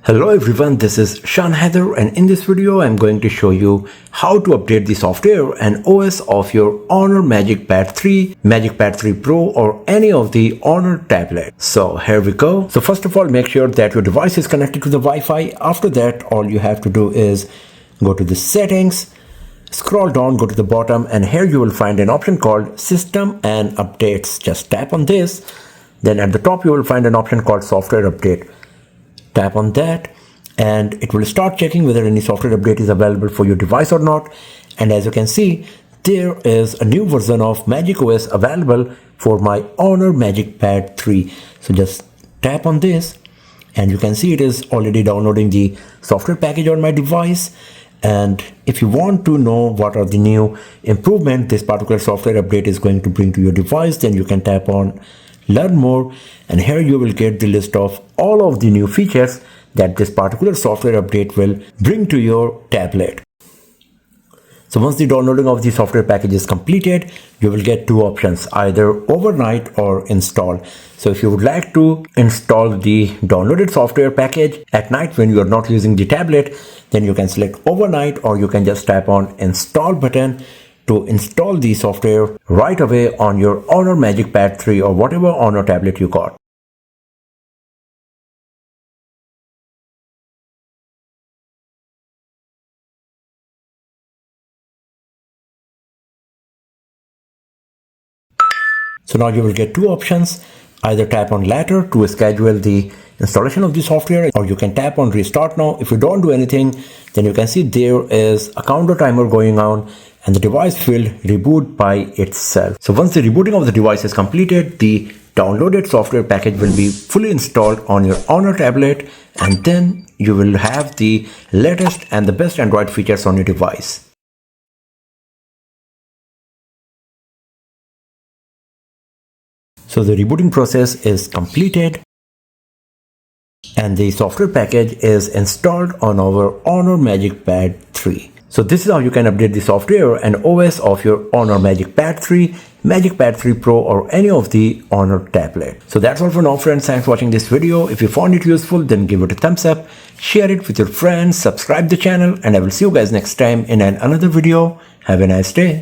Hello everyone, this is Shan Heather, and in this video I'm going to show you how to update the software and OS of your Honor MagicPad 3, MagicPad 3 Pro or any of the Honor tablet. So here we go. So first of all, make sure that your device is connected to the Wi-Fi. After that, all you have to do is go to the settings, scroll down, go to the bottom, and here you will find an option called System and Updates. Just tap on this. Then at the top you will find an option called Software Update. Tap on that and it will start checking whether any software update is available for your device or not. And as you can see, there is a new version of macOS available for my Honor MagicPad 3. So just tap on this and you can see it is already downloading the software package on my device. And if you want to know what are the new improvements this particular software update is going to bring to your device, then you can tap on Learn More, and here you will get the list of all of the new features that this particular software update will bring to your tablet. So once the downloading of the software package is completed, you will get two options, either overnight or install. So if you would like to install the downloaded software package at night when you are not using the tablet, then you can select overnight, or you can just tap on install button to install the software right away on your Honor MagicPad 3 or whatever Honor tablet you got. So now you will get two options, either tap on later to schedule the installation of the software, or you can tap on restart now. If you don't do anything, then you can see there is a counter timer going on and the device will reboot by itself. So once the rebooting of the device is completed, the downloaded software package will be fully installed on your Honor tablet, and then you will have the latest and the best Android features on your device. So the rebooting process is completed and the software package is installed on our Honor MagicPad 3. So this is how you can update the software and OS of your Honor MagicPad 3, MagicPad 3 Pro or any of the Honor tablet. So that's all for now, friends. Thanks for watching this video. If you found it useful, then give it a thumbs up, share it with your friends, subscribe the channel, and I will see you guys next time in another video. Have a nice day.